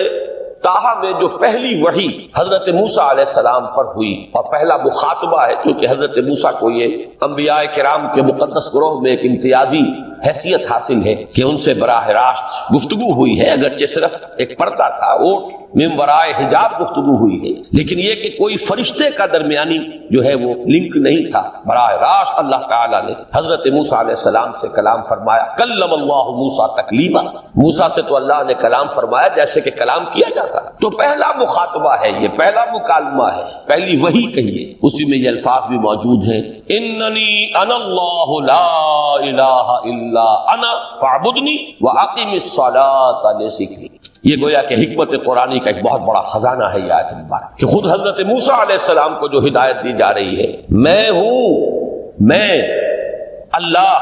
طٰہٰ میں جو پہلی وحی حضرت موسیٰ علیہ السلام پر ہوئی، اور پہلا مخاطبہ ہے، چونکہ حضرت موسیٰ کو یہ انبیاء کرام کے مقدس گروہ میں ایک امتیازی حیثیت حاصل ہے کہ ان سے براہ راست گفتگو ہوئی ہے، اگرچہ صرف ایک پردہ تھا، اوٹ من ورائے حجاب گفتگو ہوئی ہے، لیکن یہ کہ کوئی فرشتے کا درمیانی جو ہے وہ لنک نہیں تھا، براہ راست اللہ تعالیٰ نے حضرت موسیٰ علیہ السلام سے کلام فرمایا۔ کلم اللہ موسیٰ تکلیما، موسیٰ سے تو اللہ نے کلام فرمایا جیسے کہ کلام کیا جاتا، تو پہلا مخاطبہ ہے، یہ پہلا مکالمہ ہے، پہلی وحی کہیے، اسی میں یہ الفاظ بھی موجود ہیں، اننی انا اللہ لا الہ الا انا فاعبدنی واقم الصلاۃ لذکری۔ یہ گویا کہ حکمت قرآنی کا ایک بہت بڑا خزانہ ہے یہ آیت مبارک، کہ خود حضرت موسیٰ علیہ السلام کو جو ہدایت دی جا رہی ہے، میں ہوں، میں اللہ،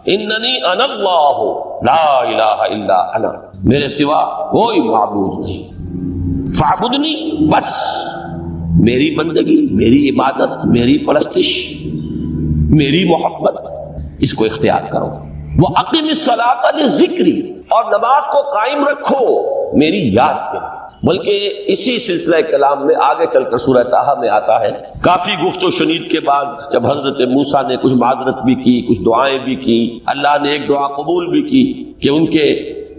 اننی انا اللہ لا الہ الا انا، میرے سوا کوئی معبود نہیں، فاعبدنی، بس میری بندگی، میری عبادت، میری پرستش، میری محبت اس کو اختیار کرو، وَأَقِمِ الصَّلَاةَ لِذِكْرِي، اور نماز کو قائم رکھو میری یاد کے لیے۔ بلکہ اسی سلسلہ کلام میں آگے چل کر سورہ طٰہٰ میں آتا ہے، کافی گفت و شنید کے بعد جب حضرت موسیٰ نے کچھ معذرت بھی کی، کچھ دعائیں بھی کی، اللہ نے ایک دعا قبول بھی کی کہ ان کے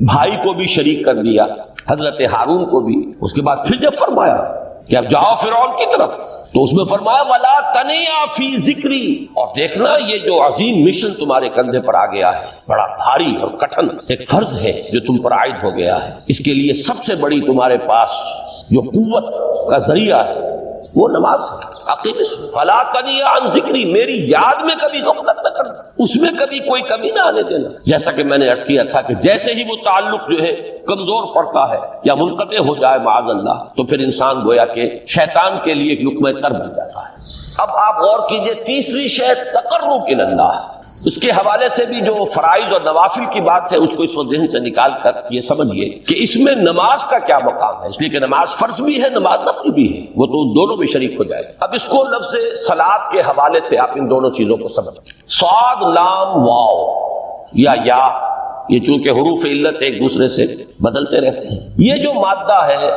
بھائی کو بھی شریک کر دیا، حضرت ہارون کو بھی۔ اس کے بعد پھر جب فرمایا کہ اب جاؤ فرعون کی طرف، تو اس میں فرمایا وَلَا تَنِيَا فِي ذِكْرِي، اور دیکھنا یہ جو عظیم مشن تمہارے کندھے پر آ گیا ہے، بڑا بھاری اور کٹھن ایک فرض ہے جو تم پر عائد ہو گیا ہے، اس کے لیے سب سے بڑی تمہارے پاس جو قوت کا ذریعہ ہے وہ نماز ہے۔ فَلَا تَنِيَا عَنْ ذِكْرِي، میری یاد میں کبھی غفلت نہ کرنا، اس میں کبھی کوئی کمی نہ آنے دینا۔ جیسا کہ میں نے عرض کیا تھا کہ جیسے ہی وہ تعلق جو ہے کمزور پڑتا ہے یا منقطع ہو جائے معاذ اللہ، تو پھر انسان گویا کہ شیطان کے لیے ایک لقمہ تر بن جاتا ہے۔ اب آپ غور کیجئے، تیسری شے تقرب الی اللہ، اس کے حوالے سے بھی جو فرائض اور نوافل کی بات ہے اس کو اس وقت ذہن سے نکال کر یہ سمجھیے کہ اس میں نماز کا کیا مقام ہے، اس لیے کہ نماز فرض بھی ہے، نماز نفل بھی ہے، وہ تو دونوں میں شریک ہو جائے۔ اب اس کو لفظ صلاۃ کے حوالے سے آپ ان دونوں چیزوں کو سمجھیں۔ صاد لام واو یا یہ چونکہ حروف علت ایک دوسرے سے بدلتے رہتے ہیں، یہ جو مادہ ہے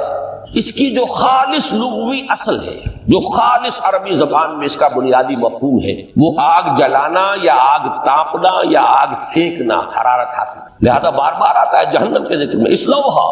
اس کی جو خالص لغوی اصل ہے، جو خالص عربی زبان میں اس کا بنیادی مفہوم ہے، وہ آگ جلانا یا آگ تاپنا یا آگ سینکنا، حرارت حاصل۔ لہذا بار بار آتا ہے جہنم کے ذکر میں اسلوہا،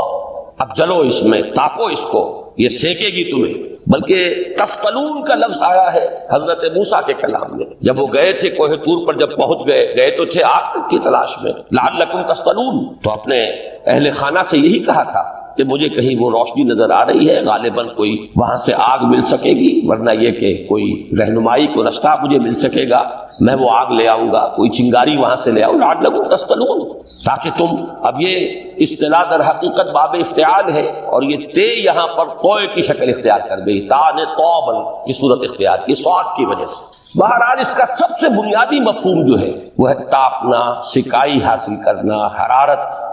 اب جلو اس میں، تاپو اس کو، یہ سینکے گی تمہیں۔ بلکہ تفتلون کا لفظ آیا ہے حضرت موسیٰ کے کلام میں، جب وہ گئے تھے کوہ طور پر، جب پہنچ گئے تو تھے آگ کی تلاش میں، لعلکم تفتلون، تو اپنے اہل خانہ سے یہی کہا تھا کہ مجھے کہیں وہ روشنی نظر آ رہی ہے، غالباً کوئی وہاں سے آگ مل سکے گی، ورنہ یہ کہ کوئی رہنمائی کو رستہ مجھے مل سکے گا، میں وہ آگ لے آؤں گا، کوئی چنگاری وہاں سے لے آؤں، لعلکم تفتلون، تاکہ تم، اب یہ اصطلاح در حقیقت باب افتعال ہے، اور یہ تے یہاں پر کوئے کی شکل اختیار کر گئی، تا نے توبن کی صورت اختیار کی صاد کی وجہ سے۔ بہرحال اس کا سب سے بنیادی مفہوم جو ہے وہ ہے تاپنا، سکائی حاصل کرنا، حرارت۔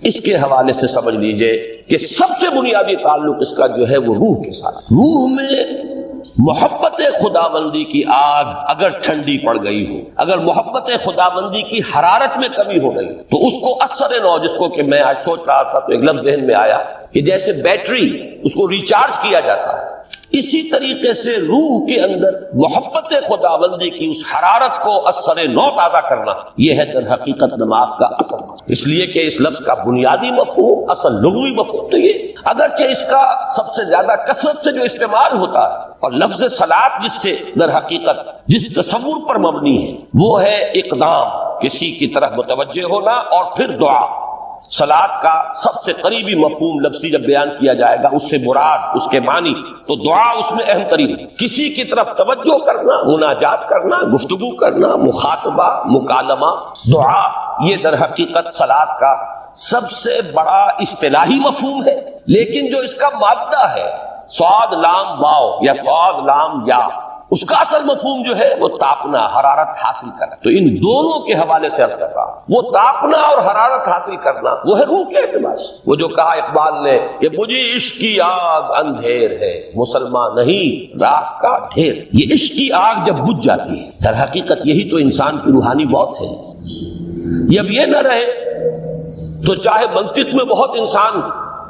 اس کے حوالے سے سمجھ لیجئے کہ سب سے بنیادی تعلق اس کا جو ہے وہ روح کے ساتھ۔ روح میں محبت خداوندی کی آگ اگر ٹھنڈی پڑ گئی ہو، اگر محبت خداوندی کی حرارت میں کمی ہو گئی، تو اس کو اثر نو، جس کو کہ میں آج سوچ رہا تھا تو ایک لفظ ذہن میں آیا کہ جیسے بیٹری اس کو ریچارج کیا جاتا ہے، اسی طریقے سے روح کے اندر محبت خداوندی کی اس حرارت کو اثر نو تازہ کرنا، یہ ہے در حقیقت نماز کا اصل۔ اس لیے کہ اس لفظ کا بنیادی مفہوم، اصل لغوی مفہوم تو یہ، اگرچہ اس کا سب سے زیادہ کثرت سے جو استعمال ہوتا ہے، اور لفظ صلاۃ جس سے در حقیقت جس تصور پر مبنی ہے وہ ہے اقدام، کسی کی طرف متوجہ ہونا، اور پھر دعا۔ صلاۃ کا سب سے قریبی مفہوم لفظی جب بیان کیا جائے گا، اس سے مراد، اس کے معنی، تو دعا اس میں اہم ترین، کسی کی طرف توجہ کرنا، مناجات کرنا، گفتگو کرنا، مخاطبہ، مکالمہ، دعا، یہ در حقیقت صلاۃ کا سب سے بڑا اصطلاحی مفہوم ہے۔ لیکن جو اس کا مادہ ہے صاد لام واو یا صاد لام یا، اس کا اصل مفہوم جو ہے وہ تاپنا، حرارت حاصل کرنا۔ تو ان دونوں کے حوالے سے عرض کر رہا ہوں، وہ تاپنا اور حرارت حاصل کرنا وہ ہے روح کے اعتبار سے۔ وہ جو کہا اقبال نے کہ مجھے عشق کی آگ اندھیر ہے، مسلمان نہیں راہ کا ڈھیر، یہ عشق کی آگ جب بجھ جاتی ہے، در حقیقت یہی تو انسان کی روحانی موت ہے۔ جب یہ نہ رہے تو چاہے منطق میں بہت انسان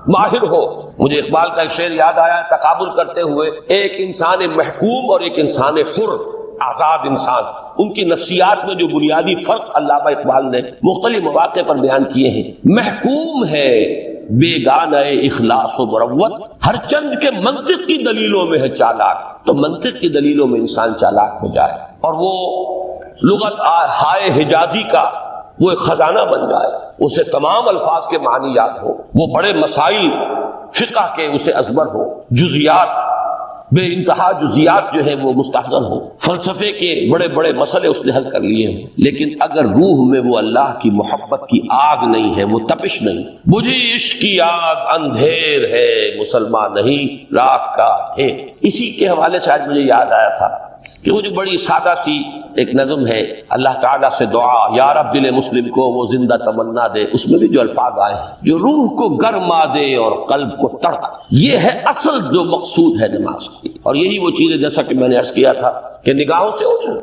ماہر ہو، مجھے اقبال کا ایک شعر یاد آیا تقابل کرتے ہوئے، ایک انسان محکوم اور ایک انسان حر، آزاد انسان، ان کی نفسیات میں جو بنیادی فرق علامہ اقبال نے مختلف مواقع پر بیان کیے ہیں۔ محکوم ہے بیگانہ اخلاص و مروت، ہر چند کے منطق کی دلیلوں میں ہے چالاک، تو منطق کی دلیلوں میں انسان چالاک ہو جائے اور وہ لغت ہائے حجازی کا وہ ایک خزانہ بن جائے، اسے تمام الفاظ کے معنی یاد ہو، وہ بڑے مسائل فقہ کے اسے ازبر ہو، جزیات، بے انتہا جزیات جو ہے وہ مستحضر ہو، فلسفے کے بڑے بڑے مسئلے اس نے حل کر لیے ہوں، لیکن اگر روح میں وہ اللہ کی محبت کی آگ نہیں ہے، وہ تپش نہیں، مجھے عشق کی آگ اندھیر ہے، مسلمان نہیں راہ کا ڈھیر۔ اسی کے حوالے سے آج مجھے یاد آیا تھا کہ وہ جو بڑی سادہ سی ایک نظم ہے، اللہ تعالیٰ سے دعا یا رب دل مسلم کو وہ زندہ تمنا دے، اس میں بھی جو الفاظ آئے ہیں، جو روح کو گرما دے اور قلب کو تڑپا، یہ ہے اصل جو مقصود ہے نماز کی۔ اور یہی وہ چیز ہے جیسا کہ میں نے عرض کیا تھا کہ نگاہوں سے اوجھل